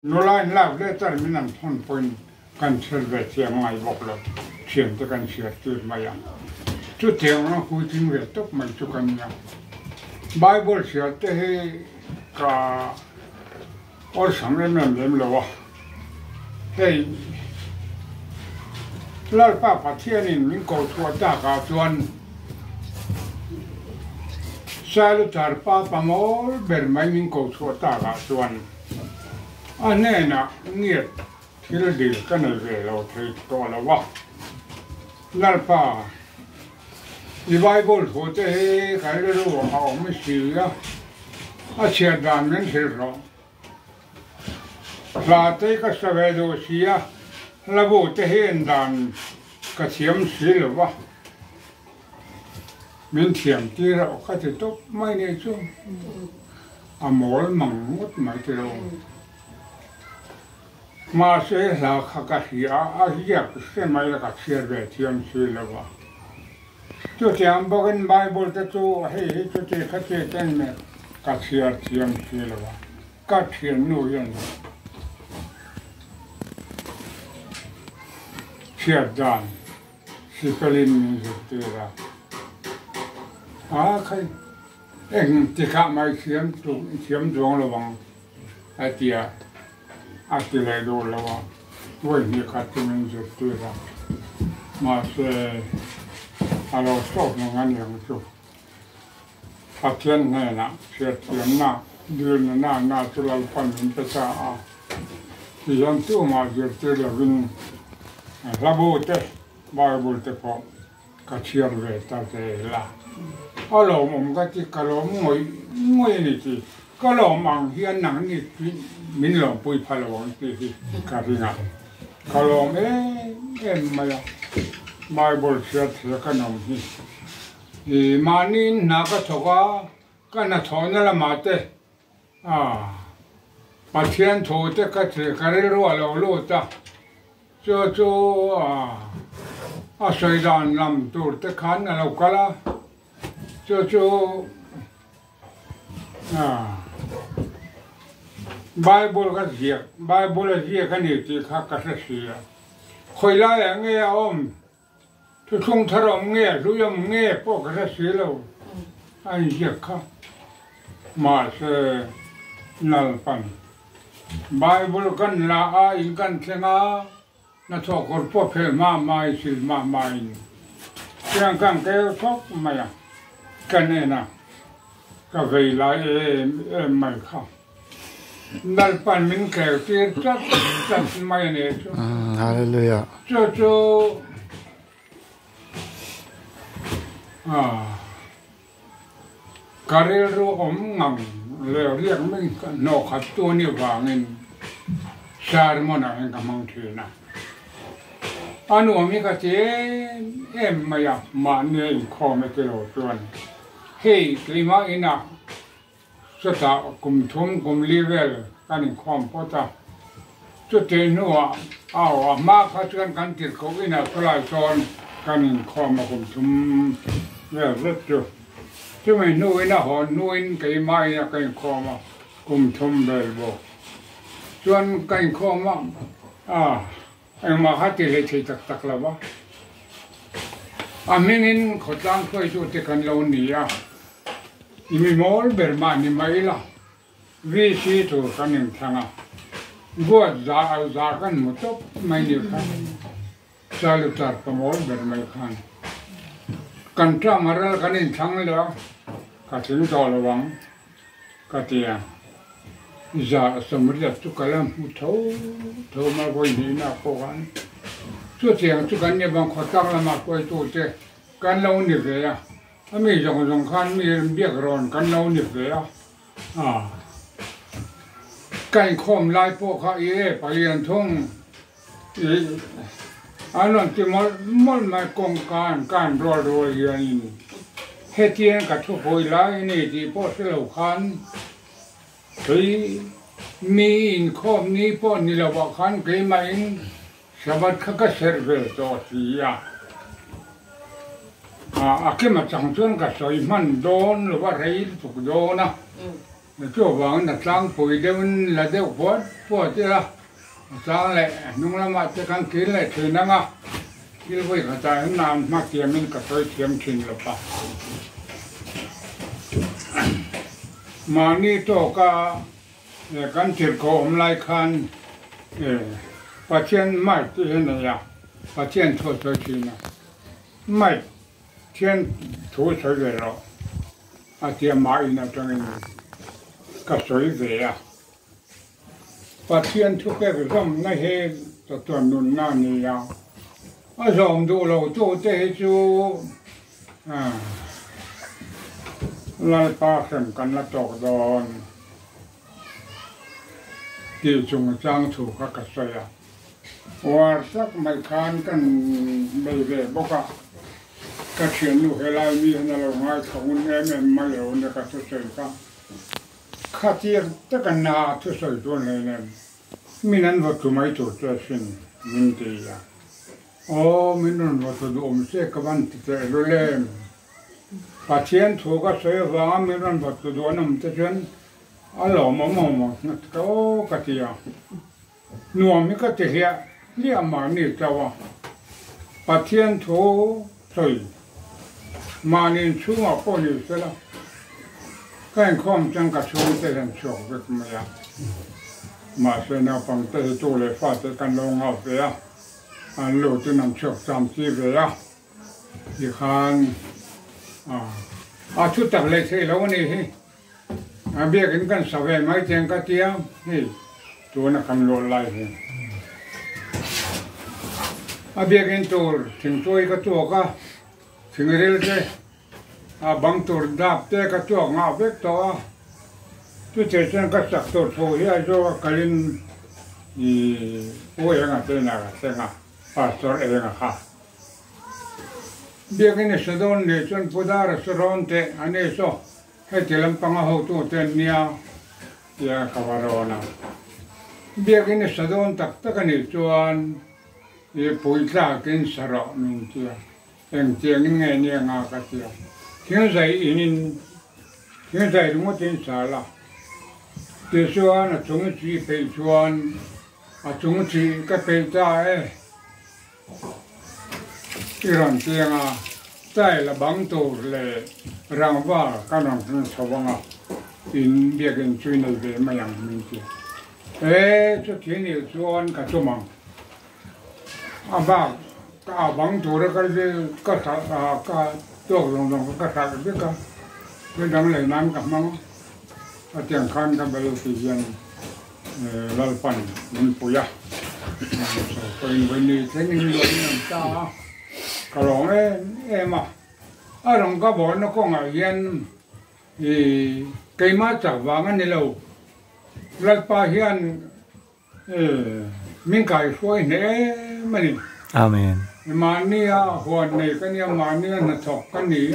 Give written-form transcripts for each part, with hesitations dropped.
Nola in love letter minam phone point conserve tia mai boklo thiam te kan sia tu maya tu thiam na hu tin ve tok mai chu kan ya bible sia te he ka or samre mem lem lo wa hey lal pa pa thian in min ko thua ta ka chuan salu tar pa pa mol ber mai min ko thua ta ka chuan anh này nè nghiệt thì là điều cái này về là thấy to là quá là pa đi vay bol thôi thế cái đó là họ mới xíu á à chết đàn nên thế rồi là thế cái sao về đồ xí á là bộ thế hiện đàn cái xiêm xí là quá mình xiêm thì là cái thì tốt mấy này chứ à mỗi măng mút mấy cái đâu mà sẽ là các cái hiệp sẽ mấy là các xe về thiên sư là vậy. Cho tiếng bao cái Bible đó cho hay cho các cái tên này các xe thiên sư là vậy. Các thiên nuôi nhân. Xe đàn, xe cái linh như thế là. Cái anh thì các mấy chiếm dùng là bằng ai tiệt. Atile do lava, voi ni katimin zettura, mas alo stop no ngani ang Atien na, siatien na, dirna na tulal panin pesa a. Iyan tu ma zettura vin labote, Bible te po, kachiar veta te la. Alo mong kati kalo moy ni ti. Có lò măng hiền nặng như mình lò bùi phá lò thì cả gì ngà có lò em mà Bible sẽ thấy cái nông thì mà nín na cái thọ cái na thọ nó là mát đấy mà thiên thọ đấy cái rồi lò ta cho sợi đàn làm tổ đấy khán là lò cá la Bible cái này thì khác cái gì à? Khơi lại nghe ông, tôi không thở ông nghe, tôi không nghe, bỏ cái gì đâu, anh giết khác, mà sẽ nal pan. Bible cái là in cái tiếng á, nó cho con bỏ phê mà mai xí mà mai, tiếng cái thuốc mày à, cái này nè, cái về lại em mày khác. Dal pan min kêu tiệt chắc mai này chứ. Hallelujah. Cho karero ngam leo riêng mình nó khát tu ni vangin sar mona en kamang thina. Anu mi ka che em maya ma ne kho me ke lo tuan. Hey klima ina Sota kum thum kum level kanin khom pota chu te nuwa aw ma kha chuan kan tir ko ina khlai chon kanin khom kum thum le vet chu mai nu ina hon nuin kai mai ya kai khom kum thum bel bo chuan kai khom ma ha ti le thei tak la ba aminin khotang khoi chu te kan lo ni ya Imi mol bermani maila, visi tu kanin thanga, buat za kan mutop maini kan, salutar pamol bermai kan, kantra maral kanin thang lo, katin tolawang, katia, za samudra tu kalam thau ma boy ni na kogan, tu tiang tu kan ne bang khotang la ma koi tu te, kan lo ni ve ya. Ami jong khan mi biak ron kan lo ni ve kai khom lai po kha e pa lian thong anon ti mol mai kong kan ro yan he tien ka thu hoi lai ni ti po se lo khan thei mi in khom ni po ni lo ba khan ke mai sabat kha ka serve to ti ya cái mà chẳng chun cả sợi mặn đôn rồiว่าไรถูกโดนะ chỗ vắng là sáng bụi đêm là đeo phốt chứ là sáng lại nung là mặt cái khăn kín lại thì năng à cái với cái trái nam mắc tiêm mình cả tôi tiêm chín là pa mà ni to cả căn chìa khóa lại khăn phát triển mai thế này à phát triển thôi thôi chứ nào mai triển thôi thôi vậy rồi à tiêm mai là trong cái cái sợi về à phát triển thuốc cái rong ngay hết toàn nôn na này à ở rong đồ lâu chỗ thế chú lại pa xem căn là trọc đònที่จงจ้างถูกกับสยามว่าสักไม่คานกันไม่เละบอกก็เขียนอยู่ให้ลายมีให้เราให้ของแม่ไม่เอาเนี่ยก็ทุกสิ่งก็ข้าเทียบแต่กันนาทุกสิ่งตัวเลยเนี่ยมีนั้นวัตถุไม่ถูกจะสิ้นมินตีอ่ะอ๋อมีนั้นวัตถุอมเสกวันที่จะรู้เล่มปัจเจียนถูกกับสยามมีนั้นวัตถุตัวนั้นจะสิ้นallora mamma oh katia nuomi ka te hia lia ma ni tawa patien tho thoi ma ni chunga po ni sela kan khom chang ka chung te ran chok vek ma ya ma se na pang te to le fa te kan lo nga ve ya an lo te nam chok sam chi ve ya di khan a chu tak le se lo ni hi à biết cái con sầu về mấy tiếng cái tiếng thì tôi nó cầm lột lại thì à biết cái tôi thỉnh tôi cái tôi cái thỉnh cái đấy à bằng tôi đáp thế cái tôi ngạo biết to tôi thấy trên cái sạc tôi thôi hay cho cái linh thì ôi anh à tên là tên à pastor anh à ha biết cái này sẽ đón để cho phụ đà là sẽ đón thế anh ấy soให้เจริญปังเอาตัวเต็นเนี่ยยาขวารอนะเบียกินสะดอนตักตะกันนี่จวนยี่ปุ๋ยตากินสระมินเจียเอ็งเจียงไงเนี่ยงากะเจียเที่ยงใจอินินเที่ยงใจรู้ว่าเป็นสาระเดี๋ยวชวนจงจีไปชวนจงจีก็ไปจ่ายที่ร้านเจียงใจละบังตัวเลยรังว่าการนั่งสว่างอินเบียกันช่วยในเวมาอย่างมีเดียจะเขียนอยู่ชวนกับชมังบ้าก็บังตัวแล้วก็จะก็สักก็ตัวลงก็สักเด็กก็เป็นดังเลยน้ำกับมังเตียงคันกับเบลที่ยันลาปันมันปุยะเป็นวันนี้เช่นนี้เราเนี่ยจ้าก็ร้องมาร้องก็บอกนักกงยันเกี่ยมาจากว่างั้นนี่เราลัดป่าเฮียนมิงไก่ช่วยเนี่ยมันนี่อาเมนมาเนี่ยหัวเนี่ยกันเนี่ยมาเนี่ยนัทอกกันนี่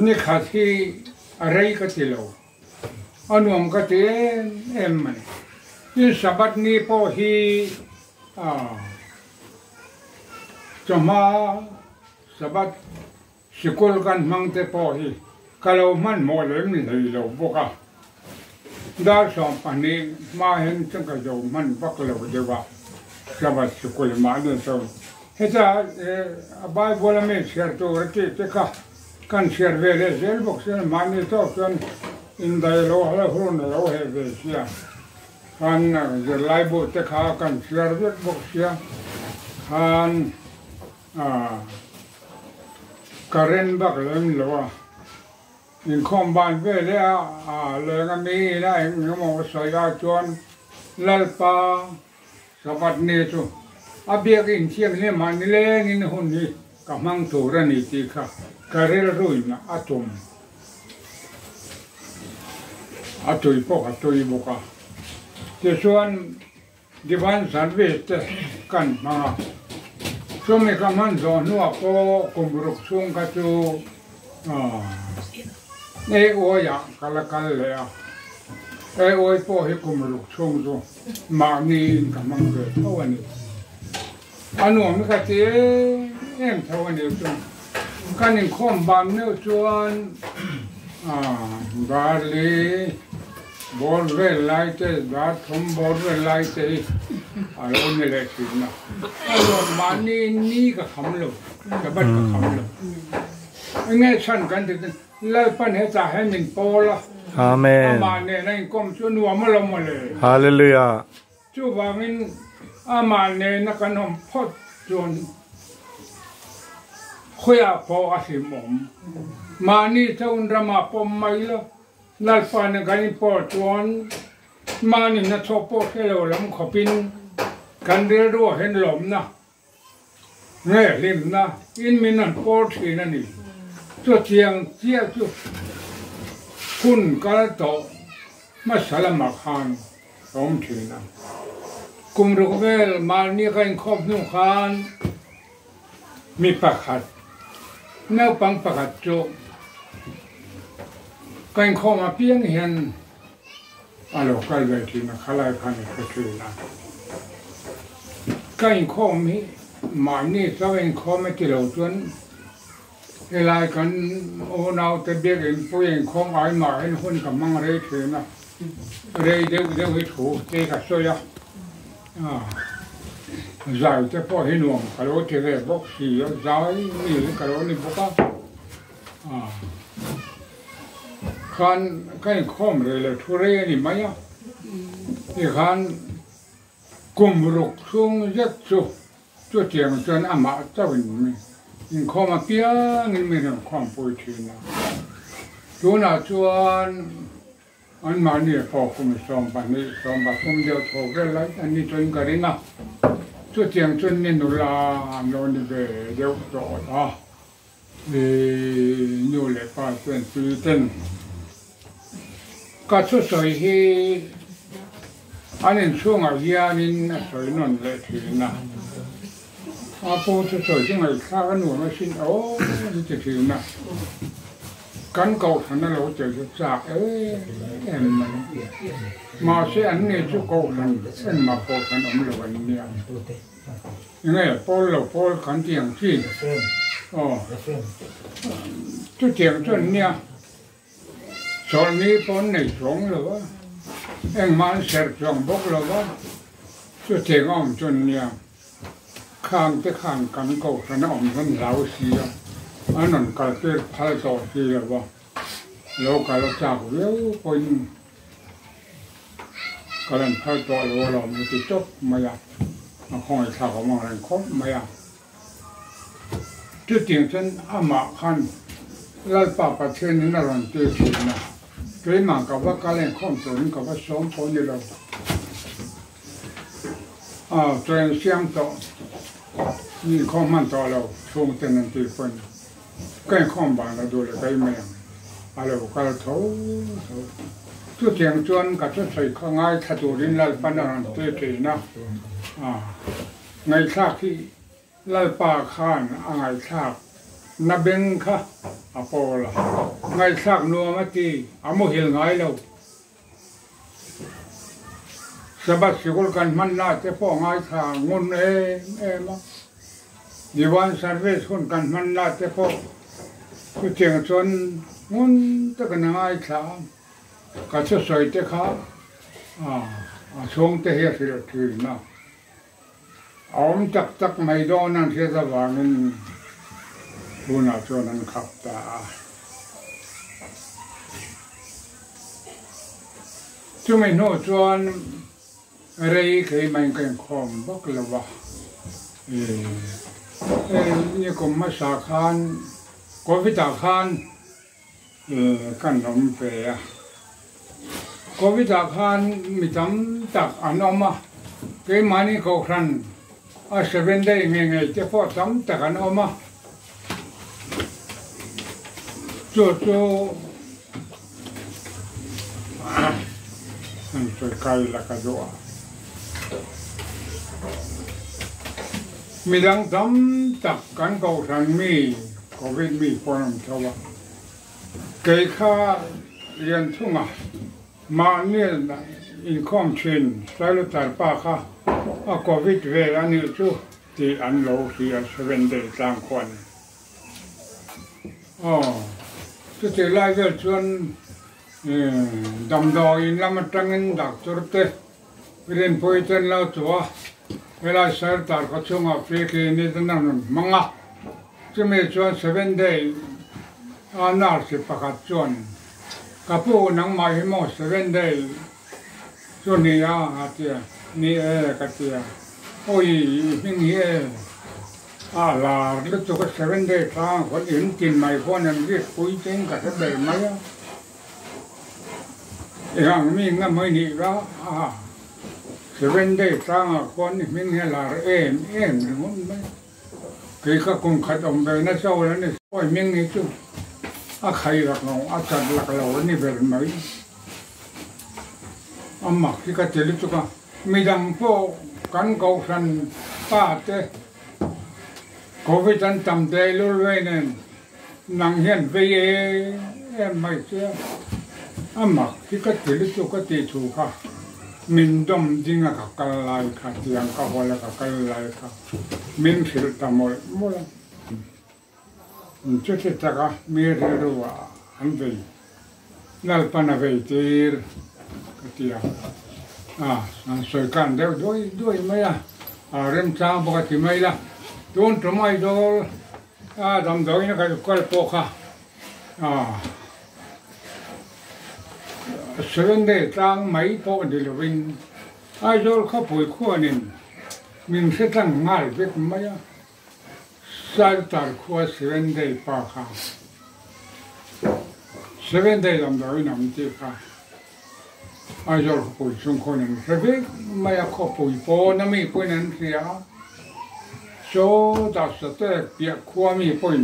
นี่ข้าที่อะไรก็ที่เราอันนั้นก็ที่มันนี่สัปดาห์นี้พอฮีจะมาสัปดาห์สกุลกันมั่งแต่พอฮีก็เรามันโมเลมเลยเราบอกว่าดาสองปันนี้มาเห็นจังก็เรามันบักเราเดียวว่าสัปดาห์สกุลมาเนี่ยส่วนเฮ้ยจ้าบายบอลไม่เชื่อตัวที่เจ้ากันเชื่อเวลาเซลบอกเชื่อมันนี่ต้องกันอินได้เราอะไรพวกนั้นเราเห็นเสียกันจะไล่บุตรข้ากันเชื่อเวลาบอกเสียกันการเล่นบักเล่นหรอวะยิงคอมบานเวลาเลยก็มีได้เงี้ยมองสายจวนลัลปาสวัสดีทุกอาเบียกินเชียงเนี่ยมันนี่เล่นนี่หุ่นนี่กำลังตัวรันนี่ที่ข้าการเล่นรุ่ยนะอาตุมอาตุยพวกอาตุยบุกะที่ส่วนดิบันสันเวทกันมาช่วงนี้ก็มันสอนว่าก็กุมรุกซุงกัจูโอ้ยกัลกัลเลยโอ้ยพอให้กุมรุกซุงจูมานี่ก็มันเกิดเท่านี้อันนู้นก็เจ๊เท่านี้จูกันยังคอมบานเนี่ยชวน บาลีบอลเวลไลเตบาทมบอลเวลไลเตอะไรนี่แหละสินะมานี่ก็คำลูกจะบัดก็คำลูกไงฉันกันถึงแล้วปัญหาจะให้มันโปละอาเมนมาเนี่ยนั่งก้มชวนว่ามาลงมาเลยฮาเลลูยาจู่ว่ามันมาเนี่ยนักนมพอดจนคุยพออาศิมอมมานี่เท่านั้นมาปมไม่ละนัดฟันกันพอจวนมานี่นัดชอบพอแค่เราลำขบินกันเรียรู้เห็นหลมนะเนี่ยลิมนะอินมินันพอที่นั่นนี่ตัวเทียงเทียจุคุณก็โตมาสารมาขานสมทีนะกุมรุกเวลมานี่กันครบนุ่งขานมีประคัดแนวปังประคัดโจกันเข้ามาเพียงเห็นอะไรกันเลยทีนะขลายพันธุ์ก็คือนะกันเข้ามีมานี่ถ้ากันเข้าไม่กี่เหล่าจนเวลากันโอ้นาวแต่เบียกเห็นผู้หญิงของไอ้หมาเห็นคนกับมังเรย์เถนะเรย์เดี๋ยวให้ถูกเตะกับโซยใจจะพอให้หน่วงกระโดดเทเรบอกสีใจนี่กระโดดนี่บอกว่าคันกันข้อมเลยทุเรศนี่ไหมอ่ะที่คันกุมรุกซุงยัดซุจุดเจียงจนอามาเจ้าหนุ่มยิ่งข้อมาเปียงินไม่ได้ความป่วยทีนะตัวน่ะชวนอันมาเนี่ยพอคุมสอมปันนี้สอมปันคุมเดียวโถกันเลยอันนี้จนกันนะจุดเจียงจนนี่นุลาโนนี่เบเดียวโตอ่ะนู่นเลยป้าเป็นปีเต็มก็ช่วยสอยให้อันนี้ช่วงอายุนี้สอยนั่นเลยทีนะพอช่วยสอยจังไงข้ากันหนูมาชินโอ้ยจะทีนะกันเก่าทันนั้นเราจะจากมันมาเสียอันนี้ช่วยเก่าทันเส้นมาพอกันอมเลยวันนี้ยังไงพอเราพอขันเตียงที่จุดเตียงจนเนี่ยสอนนี้ปนในสงหรือว่าเอ็งมันเสร็จสองบกหรือว่าจุดเตียงอ้อมจนเนี่ยข้างจะข้างกันเก่าทันอมทันเหลาเสียอันนั้นก็เป็นพายต่อเสียว่าเราก็เราจากเร็วคนก็เล่นพายต่อเราไม่ติดจบไม่อยากมาคอยข่าวมาอะไรครบไม่อยากจุดเตียงฉันอามาขันแล้วป่าประเทศนี้น่ารังเกียจนะเกิดมากับว่าการเล่นข้อมตัวนี้กับว่าสองคนนี่เราตัวเองเสียงต่อนี่ข้อมันต่อเราช่วงเต็มที่คนก็ยังข้อมบานเราดูเลยก็ยังไม่ยังอะไรก็เราท้อจุดเตียงจวนกับจุดใส่ข้างง่ายถ้าตัวนี้เราปัญหาเกิดนะไงซากที่ไล่ป่าข้านไงซากนับเบงค่ะอพอละไงซากนัวมาตีอาโมหิลไงเราสบัดสิกุลกันมันน่าจะพ่อไงทางงุนมาดีวันสารเวชคนกันมันน่าจะพ่อคือเจียงชนงุนตะกันไงทางก็จะสวยเจ้าข้าช่วงเตะเสียทีนะอมจักไม่โดนนั่นเสียสว่างนั้นผู้น่าชวนนั้นขับตาช่วยไม่โน้ชวนอะไรเคยไม่กันคอมบอกเลยว่านี่ก็มาสาขานก็วิตาขานกันน้ำเปย์ก็วิตาขานมีจำตักอันออกมาเกี่ยมานี่เขาครันเซเว่นได้ไงจะพอจำตักอันออกมาจู่นั่นเป็นใครละกันจ้ะมีดังจำตักกันเขาครันมีก็เว้นมีคนเท่าว่าเกี่ยข้าเรียนทุ่งมาเนี่ยอินคอมเชนใช้รถจักรป้าค่ะโควิดเวลานี้จู่ที่อันโลที่เซเว่นเดย์ต่างคน จะเจอไล่เวลชวนดำดอยน้ำมันตั้งเงินดักจุดเตะเรียนพูดเต้นแล้วตัวเวลาเสิร์ฟตาร์ก็ช่วงอฟริกานี่ตั้งนั้นมังอ่ะจะมีชวน7 days อันนั้นสิประกาศชวนกับผู้นังมาหิมะ7 days ชวนนี่อ่ะอาทิตย์นี่กับที่โอ้ยมิ่งเย่ลาแล้วตัวก็7 days ทางคนอื่นกินไม่พอนั่นเรียกคุยเจงกับเด็กไหมอ่ะอย่างมีเงินไม่หนีแล้ว7 days ทางคนนี่มิ่งเย่ลามันไม่คือก็คงขัดอมไปนะเจ้าแล้วนี่โอ้ยมิ่งนี่จุ๊ใครหลักเราจัดหลักเรานี่เป็นไหมหมักที่ก็เจริญจุกมีดังพวกกันเกาสันป้าเต้โควิดจันทำใจรู้ไว้เนี่ยนังเห็นไปไม่เชื่อหมักที่ก็เจริญจุกตีถูกค่ะมินดมจริงอะค่ะกันลายค่ะเตียงก็หัวแล้วก็กันลายค่ะมินสิลตามหมดจุดที่ตะกะมีเรื่องว่าอันเป็นนั่นปนเวทีก็เตียงสวยกันเดี๋ยวด้วยไหมล่ะเริ่มช้าปกติไหมล่ะโดนทำไมโดนดำดอยนี่ก็ก็ปกค่ะ7 days ตั้งไม่พอดีเลยวินโดนเขาป่วยขั้วนี่มินเสตั้งงานเด็กไหมอ่ะสายตาขั้ว7 days ปากค่ะ7 days ดำดอยน้ำจีค่ะโดนเขาป่วยช่วงคนนั้นเด็กไม่อยากเขาป่วยพอน้ำมีป่วยนั้นเสียโซ่ตัดสเต็กเปียกขั้วมีป่วย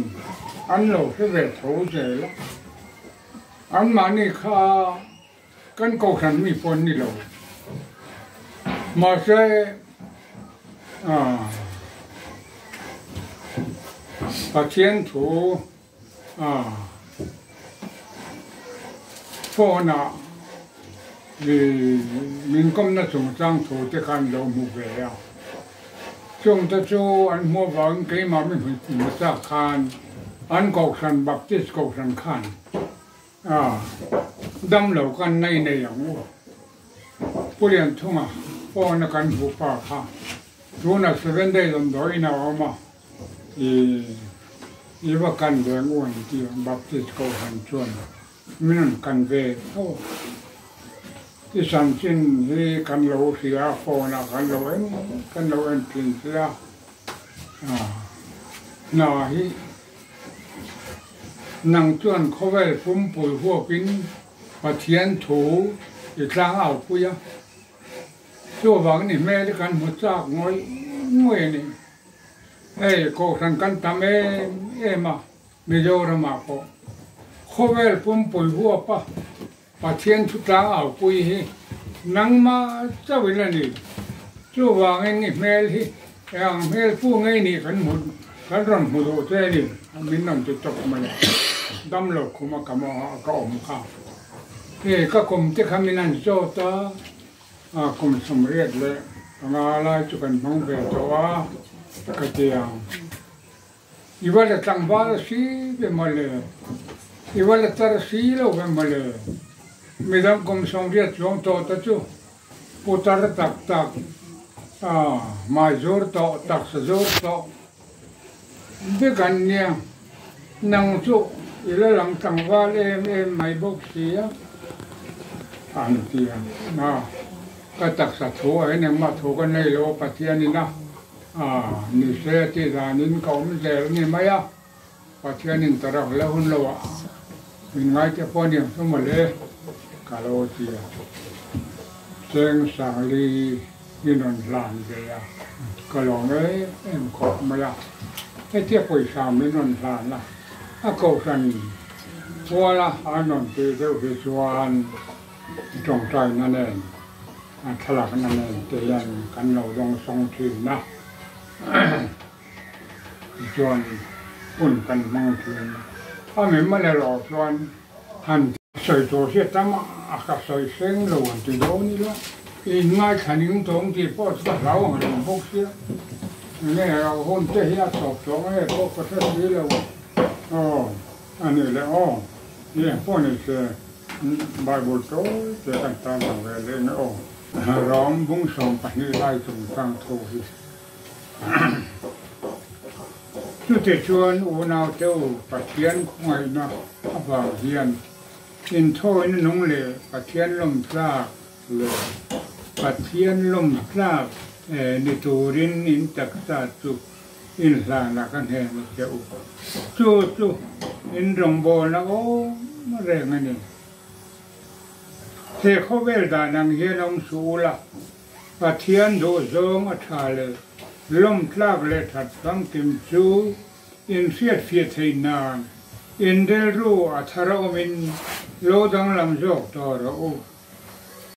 อันเราเสียโถเจแล้วอันมานี่ค่ะกันโกสันมีป่วยนี่เรามาเสียปะเทียนถูพอน่ะมินก็น่าสงสารถูที่คันเราหมู่เบียช่วงที่ช่วงอันมัววังเกี่ยมาไม่ถึงมาสักคันอันกอกสันบัพติสกอกสันคันดำเหล่ากันในอย่างวัวผู้เรียนทุ่งพอนักการผู้ป่าค่ะรู้นัก7 days ลำดอยน่ะออกมาอีว่ากันแดงอ้วนที่บัพติสกอกสันชวนมินั่นกันเวที่สันชินที่กันเราเสียพอนะกันเราเองกินเสียน่าฮินังจวนเขาไว้พุ่มปุ๋ยหัวกินปะเทียนถูอีกครั้งเอาปุยชั่วหวังนี่แม่ที่กันหัวซากงอยนี่โกสันกันทำมาไม่โยนมาพอเขาไว้พุ่มปุ๋ยหัวปะปะเทียนทุกครั้งเอาปุยนังมาเจ้าเวลานี่ชั่วหวังนี่แม่ที่อย่างแม่ผู้ไงนี่กันหมดกันรำหัวโตเจนี่มินนั่งจะจบมาเลยดำหลอกคุมกามก็อมข้าวก็คุมที่คำมินันโจตาคุมสมเร็จเลยงาลายจุกันมองเบตัวกระเทียมอีวันละตั้งบ้านสีเป็นมาเลยอีวันละตาสีเราเป็นมาเลยไม่ต้องคุมสมเร็จช่วงโตตะจูปุตตะตักมาจูร์โตตักสจูร์โตเด็กกันเนี่ยนั่งจุอีแล้วหลังตั้งว่าไม่บอกเสียอันเดียนะก็ตักสัตว์หัวเนี่ยมาถูกกันในโลกปะเทียนี่นะนี่เสียที่ร้านนี้เขาไม่เจอนี่ไหมอ่ะปะเทียนี่ตระแล้วหุ่นเราอ่ะมีไงจะพอเนี่ยสมัยเลยกาโลเทียเซงสังลียินนลานเลยอ่ะก็ลองเอ็มขอบมาละให้เทียบไปสามยินนลานละก็สันวัวละอันนั้นคือเรื่องชวนจงใจนั่นเองทลักนั่นเองแต่ยังกันเราต้องทรงถือนะชวนอุ่นกันมั่งถือถ้าไม่มาแล้วหรอกชวนหันใส่ตัวเสียตั้มอากับใส่เส้นเราตีโดนี่ละอีง่ายขันยิ่งตรงที่พ่อจะเราเราพวกเสียเนี่ยเราคนเที่ยวสอบสองเนี่ยพวกก็เท่านี้แล้วอันนี้แหละ เนี่ยพวกนี้คือบาบูโต้จะกันตามหลังเวลนโอ้ร้องบุ้งสองไปนี่ไล่ตรงกลางโถหิชุดที่ชวนอูนาวเจ้าปะเทียนคอยนะบางเทียนอินโทยนงเลยปะเทียนลมพลากเลยปะเทียนลมพลากนิตูรินอินตักษาจุอินลานักันแห่งเจ้าจู่อินรงโบนะโอ้มาเรื่องนี้เทเขาเวลดานังเฮียนองสูละปะเทียนโดซงอัฐาเลยลมพลากเลยถัดฟังติมจูอินเฟียดให้นานอินเดรูอัฐารมินโลดังลำจอกตอระโอ